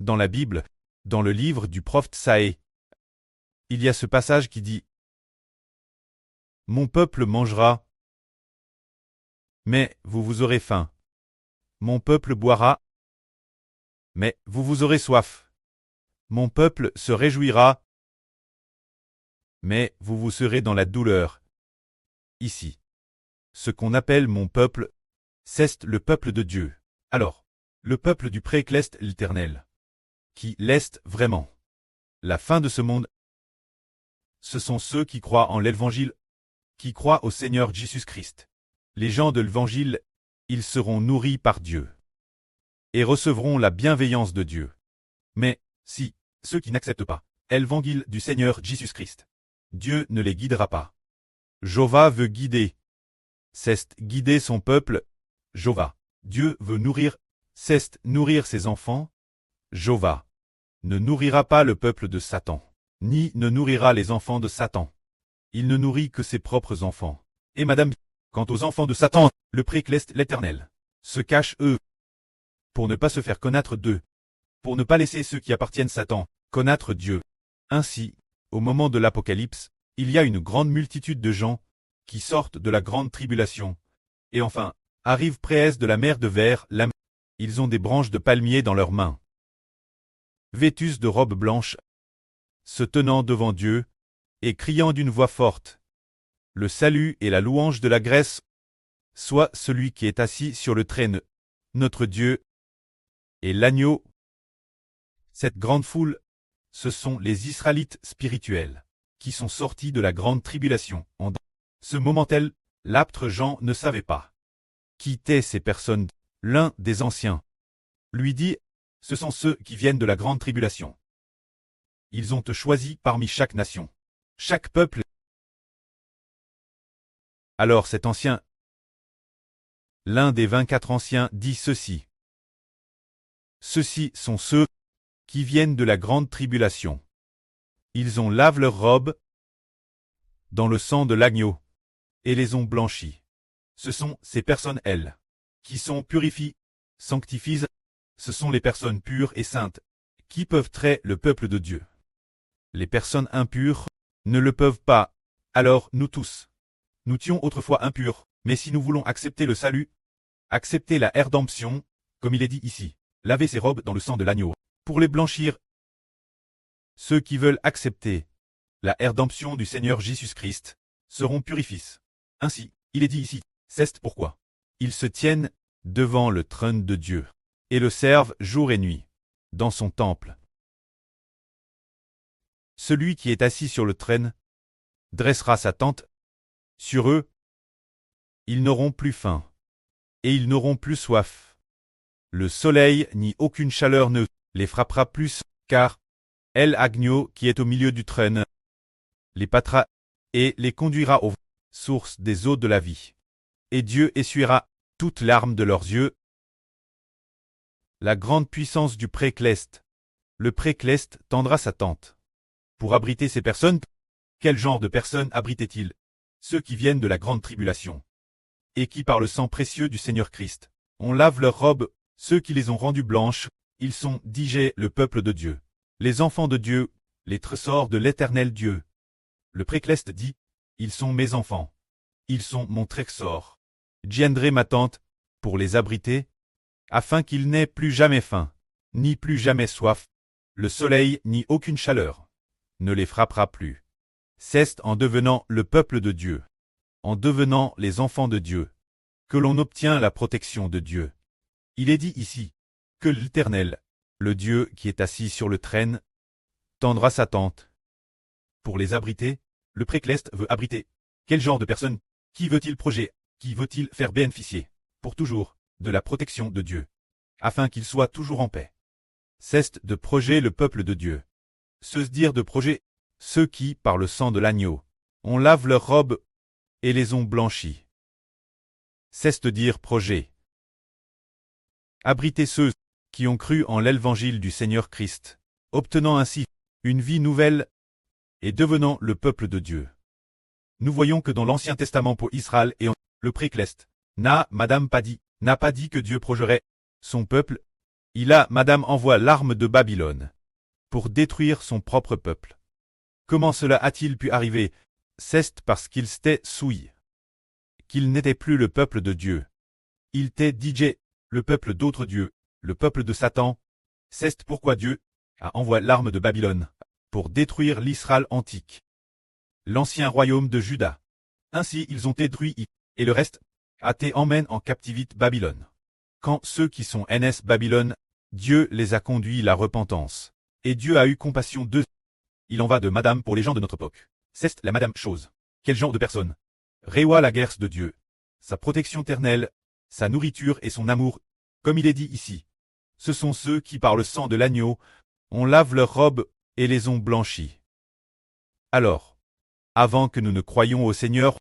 Dans la Bible, dans le livre du prophète Saë, il y a ce passage qui dit « Mon peuple mangera, mais vous aurez faim. Mon peuple boira, mais vous aurez soif. Mon peuple se réjouira, mais vous serez dans la douleur. » Ici, ce qu'on appelle mon peuple, c'est le peuple de Dieu. Alors, le peuple du pré-Céleste l'Éternel, qui l'est vraiment. La fin de ce monde, ce sont ceux qui croient en l'Évangile, qui croient au Seigneur Jésus-Christ. Les gens de l'Évangile, ils seront nourris par Dieu et recevront la bienveillance de Dieu. Mais, si, ceux qui n'acceptent pas l'Évangile du Seigneur Jésus-Christ, Dieu ne les guidera pas. Jéhovah veut guider. C'est guider son peuple. Jéhovah. Dieu veut nourrir. C'est nourrir ses enfants. Jéhovah ne nourrira pas le peuple de Satan, ni ne nourrira les enfants de Satan. Il ne nourrit que ses propres enfants. Et madame, quant aux enfants de Satan, le pré-Céleste l'Éternel se cache eux, pour ne pas se faire connaître d'eux, pour ne pas laisser ceux qui appartiennent Satan connaître Dieu. Ainsi, au moment de l'Apocalypse, il y a une grande multitude de gens qui sortent de la grande tribulation, et enfin, arrivent près de la mer de verre, ils ont des branches de palmier dans leurs mains, vêtus de robes blanches, se tenant devant Dieu, et criant d'une voix forte, « Le salut et la louange de la Grèce, soit celui qui est assis sur le trône, notre Dieu, et l'agneau. » Cette grande foule, ce sont les Israélites spirituels, qui sont sortis de la grande tribulation. En ce moment-là, l'apôtre Jean ne savait pas qui étaient ces personnes. L'un des anciens lui dit, « Ce sont ceux qui viennent de la grande tribulation. Ils ont te choisi parmi chaque nation, chaque peuple. » Alors cet ancien, l'un des 24 anciens, dit ceci. Ceux-ci sont ceux qui viennent de la grande tribulation. Ils ont lavé leurs robes dans le sang de l'agneau et les ont blanchis. Ce sont ces personnes, elles, qui sont purifiées, sanctifiées. Ce sont les personnes pures et saintes qui peuvent traiter le peuple de Dieu. Les personnes impures ne le peuvent pas. Alors nous tous, nous étions autrefois impurs, mais si nous voulons accepter le salut, accepter la rédemption, comme il est dit ici, laver ses robes dans le sang de l'agneau, pour les blanchir. Ceux qui veulent accepter la rédemption du Seigneur Jésus-Christ seront purifiés. Ainsi, il est dit ici, c'est pourquoi ils se tiennent devant le trône de Dieu et le servent jour et nuit dans son temple. Celui qui est assis sur le trône dressera sa tente sur eux. Ils n'auront plus faim et ils n'auront plus soif. Le soleil ni aucune chaleur ne les frappera plus, car l'agneau qui est au milieu du trône les pâtera et les conduira aux sources des eaux de la vie. Et Dieu essuiera toutes larmes de leurs yeux. La grande puissance du pré-Céleste. Le pré-Céleste tendra sa tente pour abriter ces personnes. Quel genre de personnes abritait-il? Ceux qui viennent de la grande tribulation et qui par le sang précieux du Seigneur Christ, on lave leurs robes, ceux qui les ont rendues blanches, ils sont digés le peuple de Dieu, les enfants de Dieu, les trésors de l'Éternel Dieu. Le pré-Céleste dit, ils sont mes enfants, ils sont mon trésor. J'viendrai ma tente pour les abriter, afin qu'ils n'aient plus jamais faim, ni plus jamais soif, le soleil ni aucune chaleur ne les frappera plus. C'est en devenant le peuple de Dieu, en devenant les enfants de Dieu, que l'on obtient la protection de Dieu. Il est dit ici, que l'Éternel, le Dieu qui est assis sur le trône, tendra sa tente pour les abriter. Le pré-Céleste veut abriter. Quel genre de personne? Qui veut-il projet? Qui veut-il faire bénéficier, pour toujours, de la protection de Dieu, afin qu'il soit toujours en paix? C'est de projet le peuple de Dieu. Se dire de projet, ceux qui, par le sang de l'agneau, on lave leurs robes et les ont blanchis. C'est de dire projet. Abriter ceux qui ont cru en l'Évangile du Seigneur Christ, obtenant ainsi une vie nouvelle et devenant le peuple de Dieu. Nous voyons que dans l'Ancien Testament pour Israël et le pré-Céleste, n'a pas dit que Dieu projerait son peuple Madame envoie l'arme de Babylone pour détruire son propre peuple. Comment cela a-t-il pu arriver? C'est parce qu'il s'était souillé. Qu'il n'était plus le peuple de Dieu. Il était DJ, le peuple d'autres dieux, le peuple de Satan. C'est pourquoi Dieu a envoyé l'arme de Babylone pour détruire l'Israël antique, l'ancien royaume de Juda. Ainsi ils ont détruit et le reste a été emmène en captivité Babylone. Quand ceux qui sont NS Babylone, Dieu les a conduits à la repentance. Et Dieu a eu compassion d'eux. Il en va de madame pour les gens de notre époque. C'est la madame chose. Quel genre de personne? Réoua la guerre de Dieu. Sa protection éternelle, sa nourriture et son amour, comme il est dit ici. Ce sont ceux qui par le sang de l'agneau, on lave leurs robes et les ont blanchis. Alors, avant que nous ne croyions au Seigneur,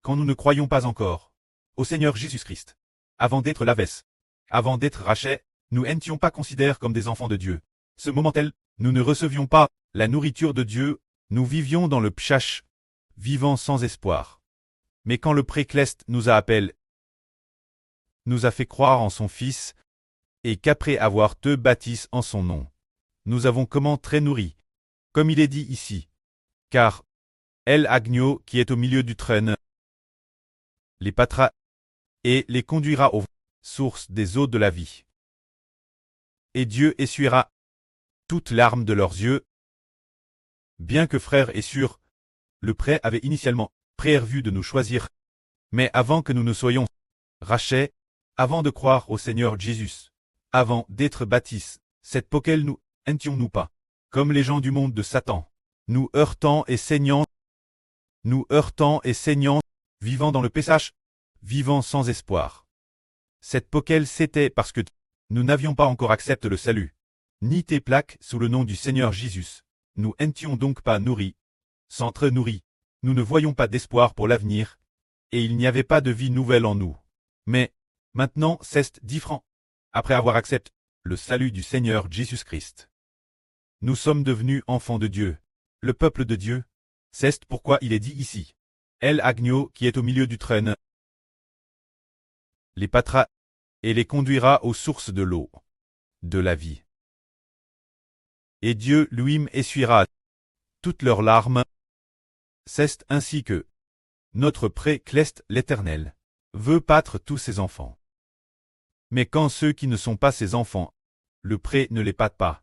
quand nous ne croyions pas encore, au Seigneur Jésus-Christ, avant d'être lavés, avant d'être rachets, nous n'étions pas considérés comme des enfants de Dieu. Ce moment-là, nous ne recevions pas la nourriture de Dieu, nous vivions dans le pchash, vivant sans espoir. Mais quand le précleste nous a appelés, nous a fait croire en son Fils, et qu'après avoir te bâtisse en son nom, nous avons comment très nourris, comme il est dit ici. Car, El Agneau qui est au milieu du trône, les pâtera, et les conduira aux sources des eaux de la vie. Et Dieu essuiera toutes larmes de leurs yeux. Bien que frère et sûr, le prêt avait initialement prévu de nous choisir, mais avant que nous ne soyons rachets, avant de croire au Seigneur Jésus, avant d'être baptisés, cette poquelle nous étions-nous pas, comme les gens du monde de Satan, nous heurtant et saignant, vivant dans le péchage, vivant sans espoir. Cette poquelle c'était parce que nous n'avions pas encore accepté le salut, ni tes plaques sous le nom du Seigneur Jésus. Nous n'étions donc pas nourris. Sans très nourris, nous ne voyions pas d'espoir pour l'avenir, et il n'y avait pas de vie nouvelle en nous. Mais, maintenant c'est différent. Après avoir accepté le salut du Seigneur Jésus-Christ, nous sommes devenus enfants de Dieu, le peuple de Dieu. C'est pourquoi il est dit ici. El Agneau qui est au milieu du trône les pâtera et les conduira aux sources de l'eau, de la vie. Et Dieu lui-même essuiera toutes leurs larmes. C'est ainsi que notre précleste l'Éternel veut pâtre tous ses enfants. Mais quand ceux qui ne sont pas ses enfants, le pré ne les pâte pas,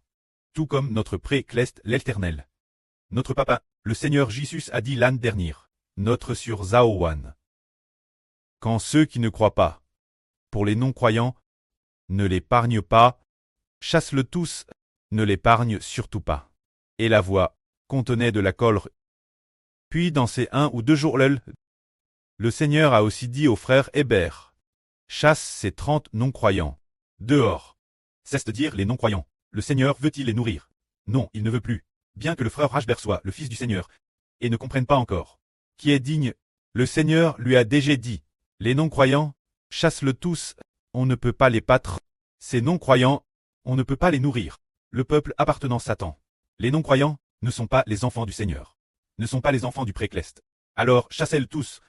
tout comme notre précleste l'Éternel. Notre papa, le Seigneur Jésus a dit l'année dernière, notre sur Zaowan. Quand ceux qui ne croient pas, pour les non-croyants, ne l'épargne pas, chasse-le tous, ne l'épargne surtout pas. Et la voix contenait de la colère. Puis dans ces 1 ou 2 jours, le Seigneur a aussi dit au frère Hébert, chasse ces 30 non-croyants dehors. C'est-à-dire les non-croyants. Le Seigneur veut-il les nourrir? Non, il ne veut plus. Bien que le frère Hébert soit le fils du Seigneur, et ne comprenne pas encore, qui est digne, le Seigneur lui a déjà dit, les non-croyants, chasse-le tous, on ne peut pas les pâtre. Ces non-croyants, on ne peut pas les nourrir. Le peuple appartenant à Satan. Les non-croyants ne sont pas les enfants du Seigneur. Ne sont pas les enfants du précleste. Alors chassez-le tous.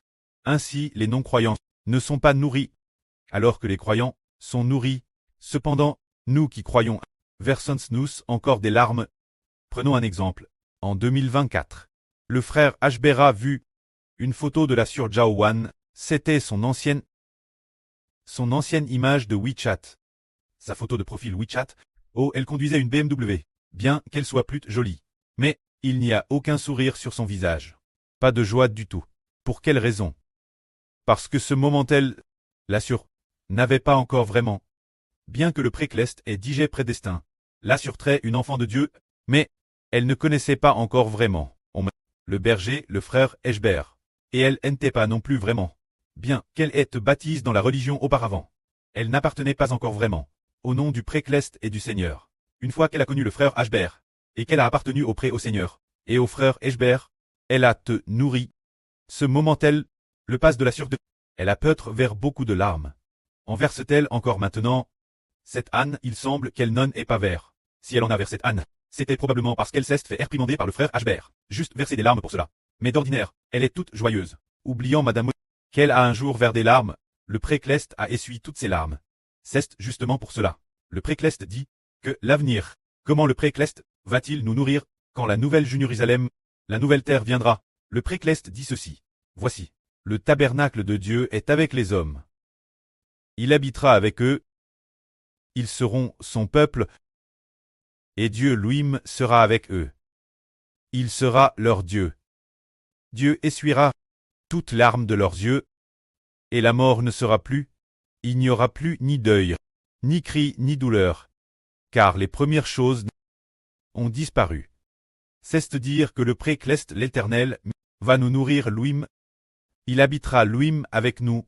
Ainsi les non-croyants ne sont pas nourris, alors que les croyants sont nourris. Cependant, nous qui croyons, versons-nous encore des larmes. Prenons un exemple. En 2024, le frère Hébert a vu une photo de la sur Jaowan. C'était son ancienne image de WeChat. Sa photo de profil WeChat. Oh, elle conduisait une BMW. Bien qu'elle soit plus jolie. Mais, il n'y a aucun sourire sur son visage. Pas de joie du tout. Pour quelle raison? Parce que ce moment-elle, la sur, n'avait pas encore vraiment. Bien que le précleste ait digé prédestin. La surtrait une enfant de Dieu, mais, elle ne connaissait pas encore vraiment. Le berger, le frère Hébert. Et elle n'était pas non plus vraiment. Bien qu'elle ait baptisée dans la religion auparavant. Elle n'appartenait pas encore vraiment. Au nom du précleste et du Seigneur. Une fois qu'elle a connu le frère Hébert, et qu'elle a appartenu au Seigneur, et au frère Hébert, elle a te nourri. Ce moment-elle, le passe de la sûreté, elle a peut-être vers beaucoup de larmes. En verse-t-elle encore maintenant? Cette âne, il semble qu'elle n'en est pas vers. Si elle en a vers cette âne, c'était probablement parce qu'elle s'est fait réprimander par le frère Hébert. Juste verser des larmes pour cela. Mais d'ordinaire, elle est toute joyeuse. Oubliant madame qu'elle a un jour vers des larmes, le précleste a essuyé toutes ses larmes. C'est justement pour cela. Le précleste dit que l'avenir, comment le précleste va-t-il nous nourrir quand la nouvelle Jérusalem, la nouvelle terre viendra? Le précleste dit ceci. Voici, le tabernacle de Dieu est avec les hommes. Il habitera avec eux, ils seront son peuple, et Dieu lui-même sera avec eux. Il sera leur Dieu. Dieu essuiera toute larme de leurs yeux, et la mort ne sera plus, il n'y aura plus ni deuil, ni cri, ni douleur, car les premières choses ont disparu. C'est dire que le précleste l'Éternel va nous nourrir lui-même, il habitera lui-même avec nous.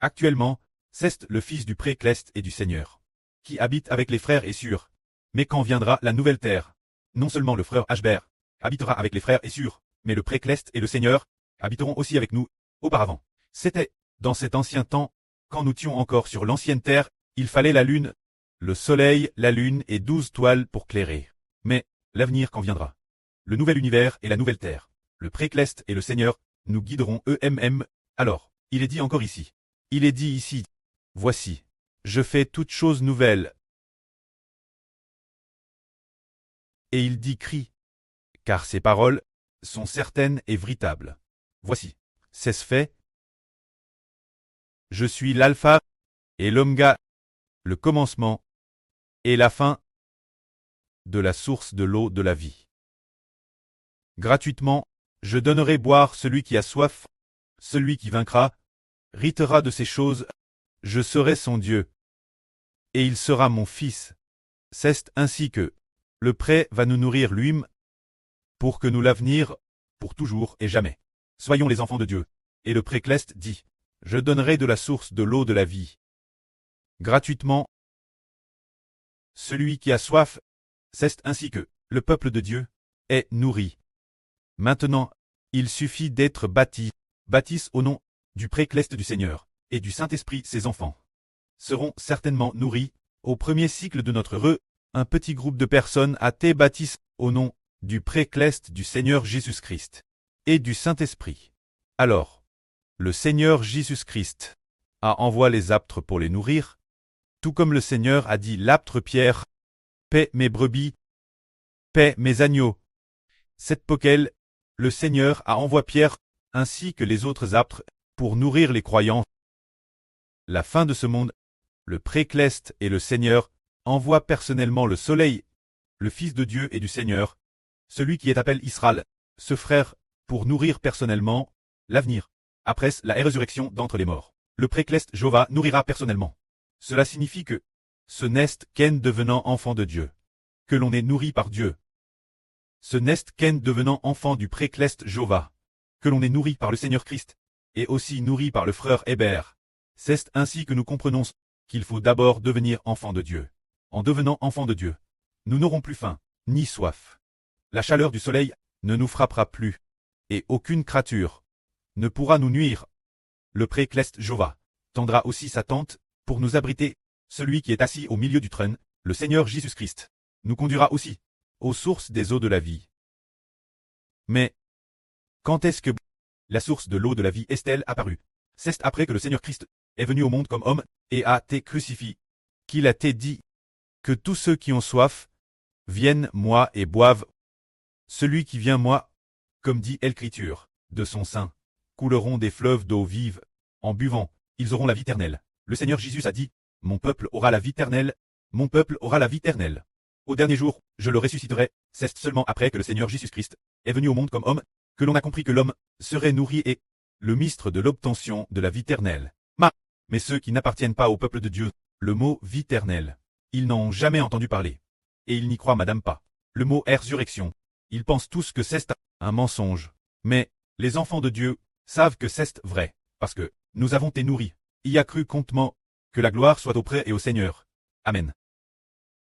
Actuellement, c'est le fils du précleste et du Seigneur, qui habite avec les frères et sûrs. Mais quand viendra la nouvelle terre, non seulement le frère Ashbert habitera avec les frères et sûrs, mais le précleste et le Seigneur habiteront aussi avec nous. Auparavant, c'était, dans cet ancien temps, quand nous étions encore sur l'ancienne terre, il fallait la lune, le soleil, la lune et 12 toiles pour clairer. Mais, l'avenir quand viendra, le nouvel univers et la nouvelle terre, le précleste et le Seigneur, nous guideront eux-mêmes. Alors, il est dit encore ici. Il est dit ici. Voici, je fais toutes choses nouvelles. Et il dit crie, car ces paroles sont certaines et véritables. Voici, c'est fait. Je suis l'alpha et l'oméga, le commencement et la fin de la source de l'eau de la vie. Gratuitement, je donnerai boire celui qui a soif, celui qui vaincra, ritera de ces choses, je serai son Dieu, et il sera mon fils. C'est ainsi que le prêt va nous nourrir lui-même, pour que nous l'avenir, pour toujours et jamais. Soyons les enfants de Dieu. Et le précleste dit, je donnerai de la source de l'eau de la vie. Gratuitement, celui qui a soif, c'est ainsi que le peuple de Dieu est nourri. Maintenant, il suffit d'être bâtissent au nom du précleste du Seigneur, et du Saint-Esprit ses enfants seront certainement nourris. Au premier cycle de notre un petit groupe de personnes athées bâtissent au nom du précleste du Seigneur Jésus-Christ et du Saint-Esprit. Alors, le Seigneur Jésus-Christ a envoyé les apôtres pour les nourrir, tout comme le Seigneur a dit l'apôtre Pierre, paie mes brebis, paie mes agneaux. C'est pourquoi le Seigneur a envoyé Pierre, ainsi que les autres apôtres, pour nourrir les croyants. La fin de ce monde, le précleste et le Seigneur envoient personnellement le soleil, le Fils de Dieu et du Seigneur, celui qui est appelé Israël, ce frère, pour nourrir personnellement l'avenir. Après la résurrection d'entre les morts, le précleste Jéhovah nourrira personnellement. Cela signifie que ce n'est qu'en devenant enfant de Dieu, que l'on est nourri par Dieu. Ce n'est qu'en devenant enfant du précleste Jéhovah, que l'on est nourri par le Seigneur Christ, et aussi nourri par le frère Hébert. C'est ainsi que nous comprenons qu'il faut d'abord devenir enfant de Dieu. En devenant enfant de Dieu, nous n'aurons plus faim, ni soif. La chaleur du soleil ne nous frappera plus, et aucune créature ne pourra nous nuire. Le précleste Jéhovah tendra aussi sa tente pour nous abriter. Celui qui est assis au milieu du trône, le Seigneur Jésus-Christ, nous conduira aussi aux sources des eaux de la vie. Mais quand est-ce que la source de l'eau de la vie est-elle apparue? C'est après que le Seigneur Christ est venu au monde comme homme et a été crucifié, qu'il a été dit que tous ceux qui ont soif viennent moi et boivent. Celui qui vient moi, comme dit l'Écriture, de son sein couleront des fleuves d'eau vive. En buvant, ils auront la vie éternelle. Le Seigneur Jésus a dit, mon peuple aura la vie éternelle, mon peuple aura la vie éternelle. Au dernier jour, je le ressusciterai. C'est seulement après que le Seigneur Jésus-Christ est venu au monde comme homme, que l'on a compris que l'homme serait nourri et le ministre de l'obtention de la vie éternelle. Mais ceux qui n'appartiennent pas au peuple de Dieu, le mot vie éternelle, ils n'en ont jamais entendu parler. Et ils n'y croient madame pas. Le mot résurrection, ils pensent tous que c'est un mensonge. Mais les enfants de Dieu savent que c'est vrai, parce que nous avons été nourris. Y a cru contement, que la gloire soit auprès et au Seigneur. Amen.